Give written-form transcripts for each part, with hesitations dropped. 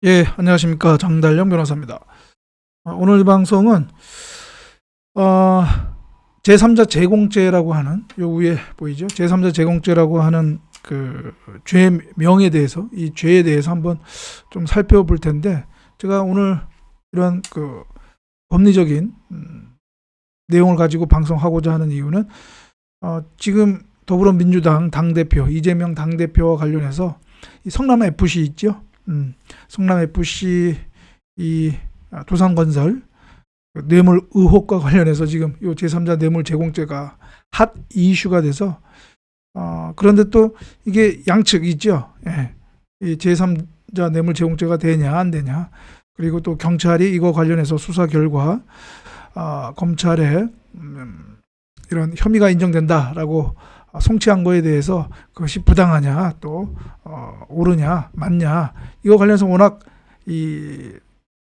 예, 안녕하십니까. 장달령 변호사입니다. 오늘 이 방송은, 어, 제3자 제공죄라고 하는, 요 위에 보이죠? 제3자 제공죄라고 하는 그 죄명에 대해서, 이 죄에 대해서 한번 좀 살펴볼 텐데, 제가 오늘 이런 그 법리적인, 내용을 가지고 방송하고자 하는 이유는, 지금 더불어민주당 당대표, 이재명 당대표와 관련해서 이 성남 FC 있죠? 성남 FC 이 두산건설 뇌물 의혹과 관련해서 지금 이 제3자 뇌물 제공죄가 핫 이슈가 돼서 그런데 또 이게 양측 있죠. 예. 이 제3자 뇌물 제공죄가 되냐 안 되냐, 그리고 또 경찰이 이거 관련해서 수사 결과 검찰에 이런 혐의가 인정된다라고 송치한 거에 대해서 그것이 부당하냐 또 옳으냐 맞냐, 이거 관련해서 워낙 이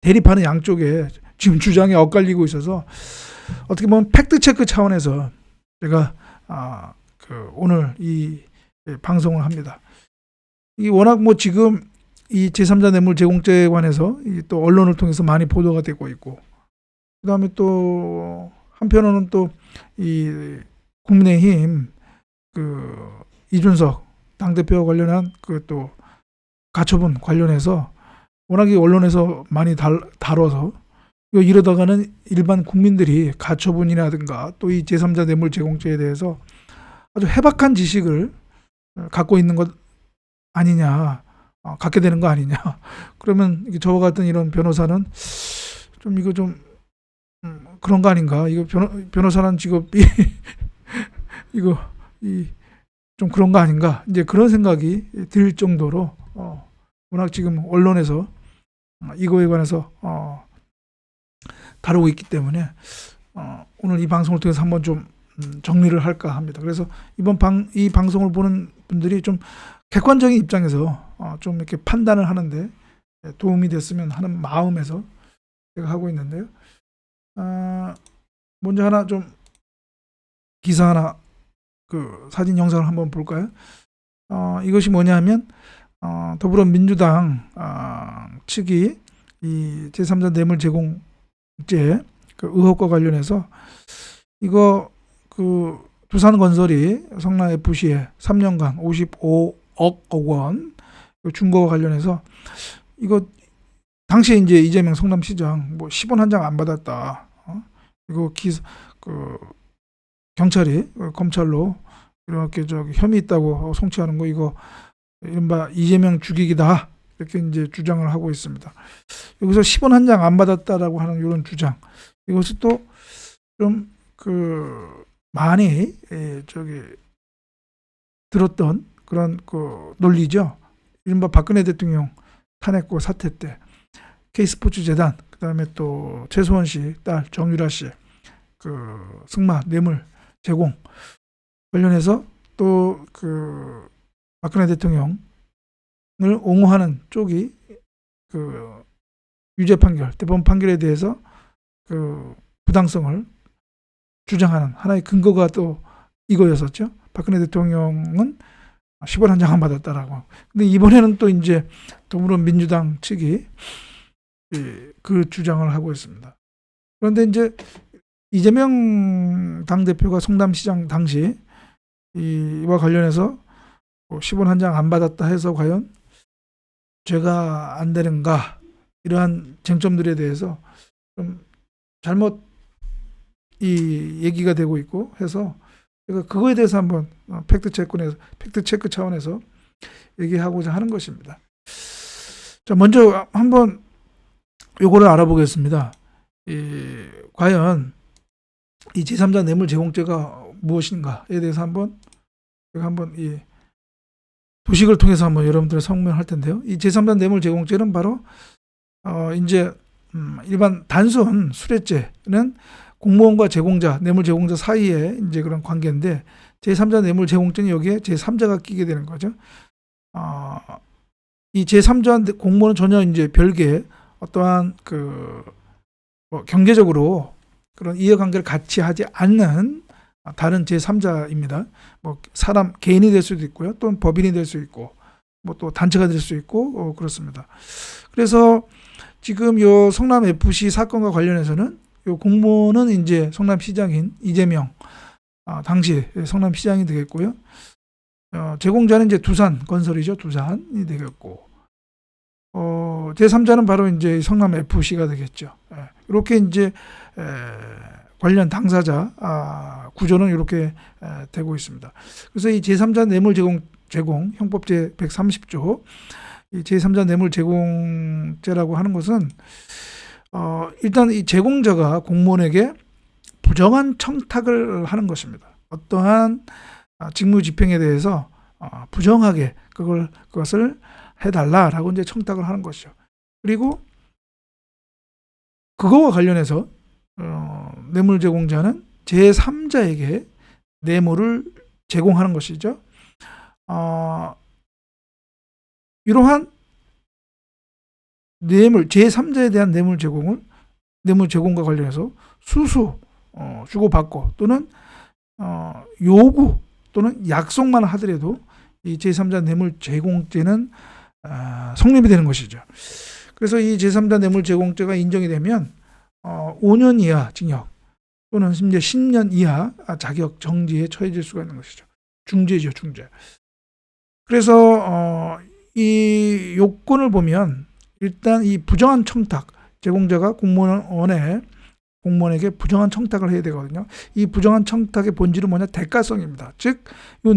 대립하는 양쪽에 지금 주장이 엇갈리고 있어서 어떻게 보면 팩트 체크 차원에서 제가 오늘 이 방송을 합니다. 이 워낙 뭐 지금 이 제3자 뇌물 제공죄에 관해서 또 언론을 통해서 많이 보도가 되고 있고, 그다음에 또 한편으로는 또 이 국민의힘 그 이준석 당대표와 관련한 그 또 가처분 관련해서 워낙에 언론에서 많이 다뤄서 이러다가는 일반 국민들이 가처분이라든가 또 이 제3자 뇌물 제공죄에 대해서 아주 해박한 지식을 갖고 있는 것 아니냐, 갖게 되는 거 아니냐. 그러면 저와 같은 이런 변호사는 좀 이거 좀 그런 거 아닌가. 이거 변호사라는 직업이 이거 좀 그런 거 아닌가. 이제 그런 생각이 들 정도로 워낙 지금 언론에서 이거에 관해서 다루고 있기 때문에 오늘 이 방송을 통해서 한번 좀 정리를 할까 합니다. 그래서 이 방송을 보는 분들이 좀 객관적인 입장에서 좀 이렇게 판단을 하는데 도움이 됐으면 하는 마음에서 제가 하고 있는데요. 먼저 하나 좀 기사 하나 그 사진 영상을 한번 볼까요? 이것이 뭐냐면 더불어민주당 측이 이 제3자 뇌물 제공죄 그 의혹과 관련해서 이거 그 두산건설이 성남 FC에 3년간 55억 원 준거와 관련해서 이거 당시에 이제 이재명 성남시장 뭐 10원 한 장 안 받았다. 이거 경찰이 검찰로 이렇게 혐의 있다고 송치하는 거, 이거 이른바 이재명 죽이기다, 이렇게 이제 주장을 하고 있습니다. 여기서 10원 한 장 안 받았다라고 하는 이런 주장, 이것이 또 좀 많이 들었던 그런 그 논리죠. 이른바 박근혜 대통령 탄핵고 사태 때 K스포츠 재단, 그다음에 또 최소원 씨 딸 정유라 씨 그 승마 뇌물 제공 관련해서 또 그 박근혜 대통령을 옹호하는 쪽이 그 유죄 판결, 대법원 판결에 대해서 그 부당성을 주장하는 하나의 근거가 또 이거였었죠. 박근혜 대통령은 10원 한 장 안 받았다라고. 근데 이번에는 또 이제 더불어민주당 측이 그 주장을 하고 있습니다. 그런데 이제 이재명 당대표가 성남시장 당시 이와 관련해서 10원 한 장 안 받았다 해서 과연 죄가 안 되는가, 이러한 쟁점들에 대해서 좀 잘못 이 얘기가 되고 있고 해서 제가 그거에 대해서 한번 팩트 체크 차원에서 얘기하고자 하는 것입니다. 자, 먼저 한번 요거를 알아보겠습니다. 과연 이 제3자 뇌물 제공죄가 무엇인가에 대해서 제가 한번 이 도식을 통해서 한번 여러분들의 설명할 텐데요. 이 제3자 뇌물 제공죄는 바로 이제 일반 단순 수뢰죄는 공무원과 제공자, 뇌물 제공자 사이에 이제 그런 관계인데, 제3자 뇌물 제공죄는 여기에 제3자가 끼게 되는 거죠. 이 제3자 공무원은 전혀 이제 별개의 어떠한 뭐 경제적으로 그런 이해관계를 같이 하지 않는 다른 제3자입니다. 뭐 사람 개인이 될 수도 있고요, 또는 법인이 될 수 있고, 뭐 또 단체가 될 수 있고 그렇습니다. 그래서 지금 요 성남 FC 사건과 관련해서는 요 공무원은 이제 성남시장인 이재명 당시 성남시장이 되겠고요. 제공자는 이제 두산건설이죠. 두산이 되겠고 제3자는 바로 이제 성남 FC가 되겠죠. 이렇게 이제 관련 당사자 구조는 이렇게 되고 있습니다. 그래서 이 제3자 뇌물 제공 형법 제 130조 이 제3자 뇌물 제공죄라고 하는 것은 일단 이 제공자가 공무원에게 부정한 청탁을 하는 것입니다. 어떠한 직무 집행에 대해서 부정하게 그것을 해달라라고 이제 청탁을 하는 것이죠. 그리고 그거와 관련해서 뇌물 제공자는 제3자에게 뇌물을 제공하는 것이죠. 이러한 뇌물 제3자에 대한 뇌물 제공과 관련해서 수수 주고받고 또는 요구 또는 약속만 하더라도 이 제3자 뇌물 제공죄는 성립이 되는 것이죠. 그래서 이 제3자 뇌물 제공죄가 인정이 되면 5년 이하 징역 또는 심지어 10년 이하 자격 정지에 처해질 수가 있는 것이죠. 중죄죠, 중죄. 그래서 이 요건을 보면 일단 이 부정한 청탁, 제공자가 공무원에게 부정한 청탁을 해야 되거든요. 이 부정한 청탁의 본질은 뭐냐? 대가성입니다. 즉, 이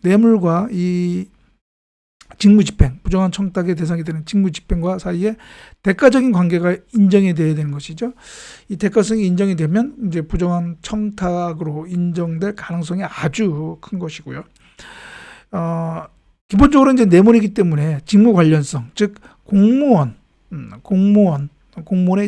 뇌물과 이 직무집행, 부정한 청탁의 대상이 되는 직무집행과 사이에 대가적인 관계가 인정이 돼야 되는 것이죠. 이 대가성이 인정이 되면 이제 부정한 청탁으로 인정될 가능성이 아주 큰 것이고요. 기본적으로 이제 뇌물이기 때문에 직무 관련성, 즉 공무원의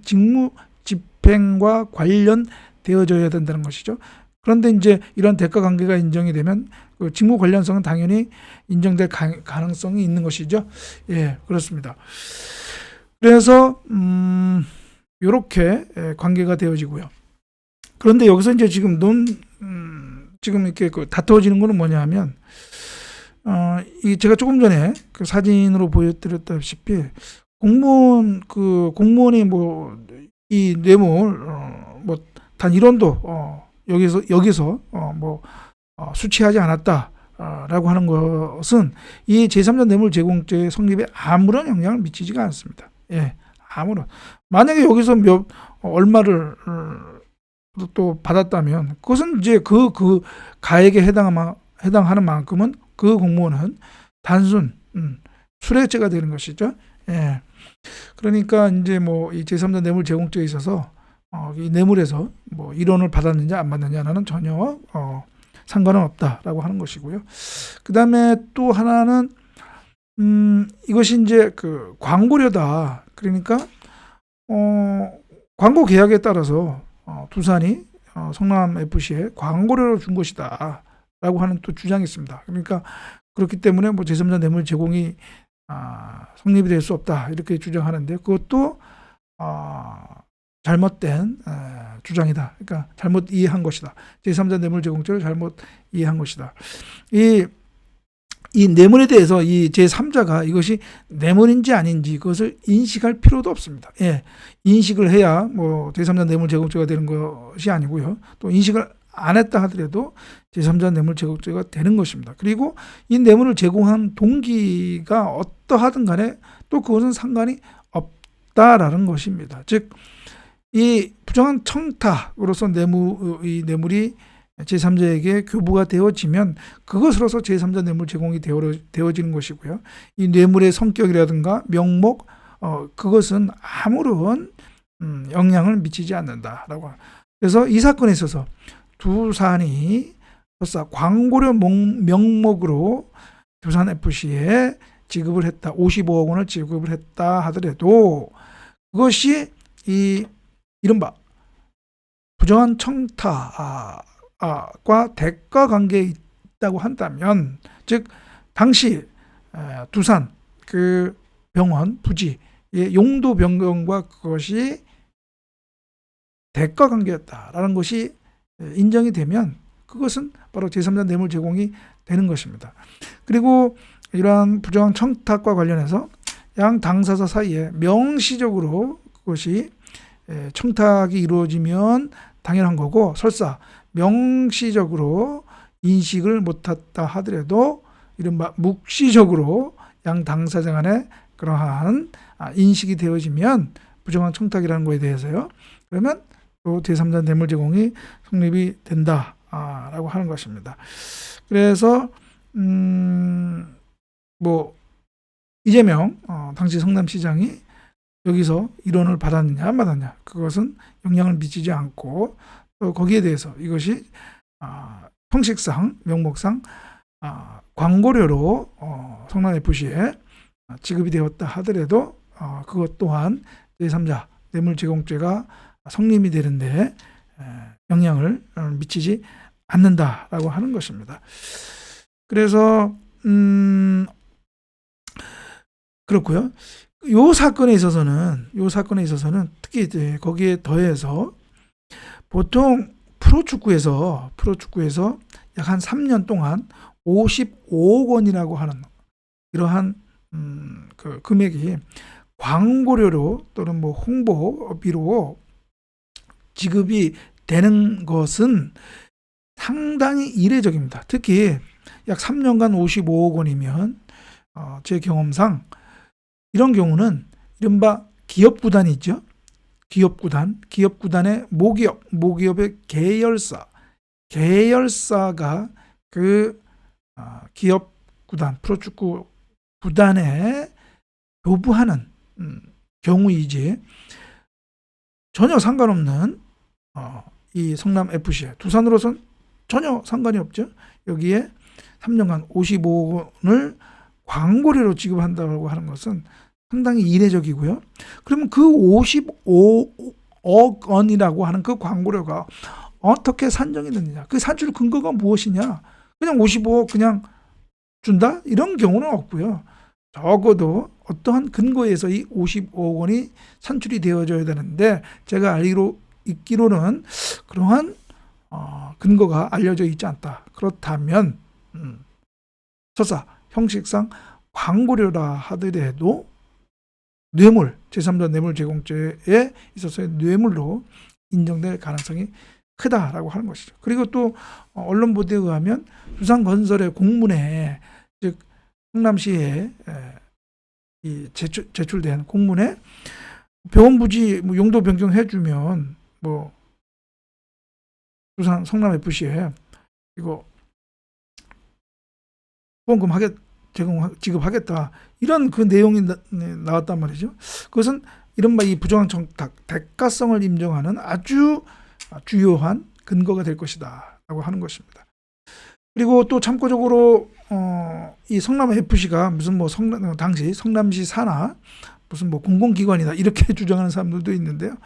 직무 집행과 관련되어져야 된다는 것이죠. 그런데 이제 이런 대가 관계가 인정이 되면 그 직무 관련성은 당연히 인정될 가능성이 있는 것이죠. 예, 그렇습니다. 그래서 이렇게 관계가 되어지고요. 그런데 여기서 이제 지금 이렇게 다투어지는 거는 뭐냐하면 제가 조금 전에 그 사진으로 보여드렸다시피 공무원이 뭐 이 뇌물 뭐 단 1원도 여기서 수취하지 않았다라고 하는 것은 이 제3자 뇌물 제공죄 성립에 아무런 영향을 미치지가 않습니다. 예, 아무런. 만약에 여기서 얼마를 또 받았다면 그것은 이제 그 가액에 해당하는 만큼은 그 공무원은 단순 수뢰죄가 되는 것이죠. 예. 그러니까 이제 뭐 이 제3자 뇌물 제공죄에 있어서 이 뇌물에서 뭐 1원을 받았느냐 안 받느냐는 전혀 상관은 없다라고 하는 것이고요. 그 다음에 또 하나는 이것이 이제 그 광고료다. 그러니까 광고 계약에 따라서 두산이 성남 FC에 광고료를 준 것이다라고 하는 또 주장이 있습니다. 그러니까 그렇기 때문에 뭐 제3자 뇌물 제공이 성립이 될 수 없다 이렇게 주장하는데 그것도 잘못된 주장이다. 그러니까 잘못 이해한 것이다. 제3자 뇌물 제공죄를 잘못 이해한 것이다. 이 뇌물에 대해서 이 제3자가 이것이 뇌물인지 아닌지 그것을 인식할 필요도 없습니다. 예, 인식을 해야 뭐 제3자 뇌물 제공죄가 되는 것이 아니고요. 또 인식을 안 했다 하더라도 제3자 뇌물 제공죄가 되는 것입니다. 그리고 이 뇌물을 제공한 동기가 어떠하든 간에 또 그것은 상관이 없다라는 것입니다. 즉, 이 부정한 청탁으로서 이 뇌물이 제3자에게 교부가 되어지면 그것으로서 제3자 뇌물 제공이 되어지는 것이고요. 이 뇌물의 성격이라든가 명목 그것은 아무런 영향을 미치지 않는다라고. 그래서 이 사건에 있어서 두산이 설사 광고료 명목으로 두산 FC에 지급을 했다. 55억 원을 지급을 했다 하더라도 그것이 이 이른바 부정한 청탁과 대가 관계에 있다고 한다면, 즉 당시 두산 그 병원 부지의 용도 변경과 그것이 대가 관계였다라는 것이 인정이 되면 그것은 바로 제3자 뇌물 제공이 되는 것입니다. 그리고 이러한 부정한 청탁과 관련해서 양 당사자 사이에 명시적으로 그것이 청탁이 이루어지면 당연한 거고, 설사 명시적으로 인식을 못했다 하더라도 이른바 묵시적으로 양 당사자 간에 그러한 인식이 되어지면 부정한 청탁이라는 거에 대해서요, 그러면 또 제3자 뇌물 제공이 성립이 된다라고 하는 것입니다. 그래서 뭐 이재명 당시 성남시장이 여기서 1원을 받았느냐 안 받았냐, 그것은 영향을 미치지 않고, 또 거기에 대해서 이것이 형식상 명목상 광고료로 성남FC에 지급이 되었다 하더라도 그것 또한 제3자 뇌물제공죄가 성립이 되는데 영향을 미치지 않는다라고 하는 것입니다. 그래서 그렇고요. 요 사건에 있어서는 특히 이제 거기에 더해서 보통 프로축구에서 약 한 3년 동안 55억 원이라고 하는 이러한 그 금액이 광고료로 또는 뭐 홍보비로 지급이 되는 것은 상당히 이례적입니다. 특히 약 3년간 55억 원이면 제 경험상 이런 경우는 이른바 기업구단이 있죠. 기업구단의 모기업의 계열사가 그 기업구단, 프로축구 구단에 교부하는 경우이지, 전혀 상관없는 이 성남FC에, 두산으로선 전혀 상관이 없죠. 여기에 3년간 55억 원을 광고료로 지급한다고 하는 것은 상당히 이례적이고요. 그러면 그 55억 원이라고 하는 그 광고료가 어떻게 산정이 됐느냐, 그 산출 근거가 무엇이냐, 그냥 55억 그냥 준다? 이런 경우는 없고요. 적어도 어떠한 근거에서 이 55억 원이 산출이 되어져야 되는데, 제가 알기로는 그러한 근거가 알려져 있지 않다. 그렇다면 설사 형식상 광고료라 하더라도 뇌물, 제3자 뇌물 제공죄에 있어서의 뇌물로 인정될 가능성이 크다라고 하는 것이죠. 그리고 또 언론 보도에 의하면 두산건설의 공문에, 즉 성남시에 이 제출된 공문에 병원 부지 뭐 용도 변경해주면 뭐 두산 성남FC에 이거 후원금 지급하겠다, 이런 그 내용이 나왔단 말이죠. 그것은 이른바 이 부정한 청탁 대가성을 인정하는 아주 주요한 근거가 될 것이다 라고 하는 것입니다. 그리고 또 참고적으로 이 성남FC가 무슨 뭐 당시 성남시 산하 무슨 뭐 공공기관이다 이렇게 주장하는 사람들도 있는데요.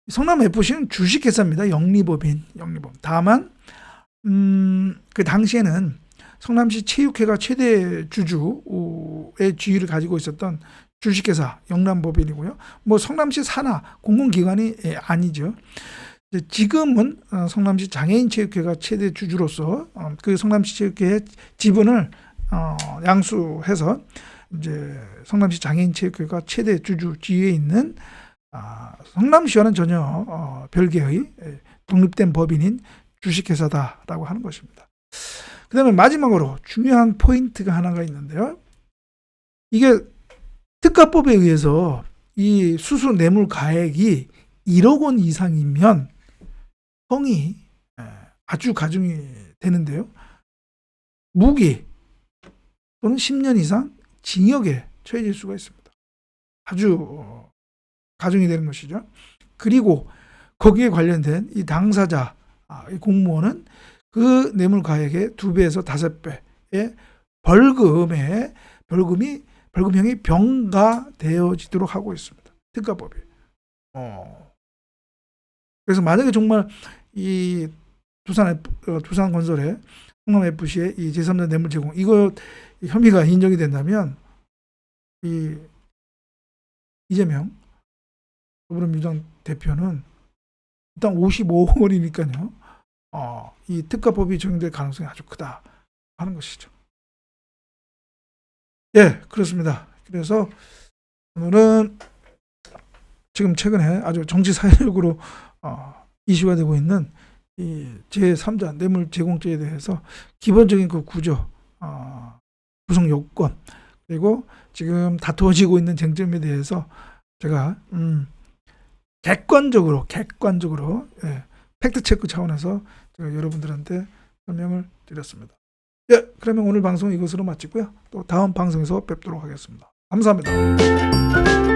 성남FC는 주식회사입니다. 영리법인. 다만 그 당시에는 성남시 체육회가 최대 주주의 지위를 가지고 있었던 주식회사 영남법인이고요. 뭐 성남시 산하 공공기관이 아니죠. 지금은 성남시 장애인체육회가 최대 주주로서 그 성남시 체육회의 지분을 양수해서 이제 성남시 장애인체육회가 최대 주주 지위에 있는 성남시와는 전혀 별개의 독립된 법인인 주식회사다라고 하는 것입니다. 그 다음에 마지막으로 중요한 포인트가 하나가 있는데요. 이게 특가법에 의해서 이 수수 뇌물 가액이 1억 원 이상이면 형이 아주 가중이 되는데요. 무기 또는 10년 이상 징역에 처해질 수가 있습니다. 아주 가중이 되는 것이죠. 그리고 거기에 관련된 이 당사자, 이 공무원은 그 뇌물 가액의 2배에서 5배의 벌금형이 병가되어지도록 하고 있습니다. 특가법이. 그래서 만약에 정말 이 두산건설의 성남FC의 이 제3자 뇌물 제공 이거 혐의가 인정이 된다면 이 이재명 더불어민주당 대표는 일단 55억 원이니까요. 이 특가법이 적용될 가능성이 아주 크다 하는 것이죠. 예, 그렇습니다. 그래서 오늘은 지금 최근에 아주 정치 사회적으로 이슈가 되고 있는 이 제3자 뇌물 제공죄에 대해서 기본적인 그 구조, 구성 요건, 그리고 지금 다투어지고 있는 쟁점에 대해서 제가 객관적으로 예, 팩트 체크 차원에서 제가 여러분들한테 설명을 드렸습니다. 예, 그러면 오늘 방송 이것으로 마치고요. 또 다음 방송에서 뵙도록 하겠습니다. 감사합니다.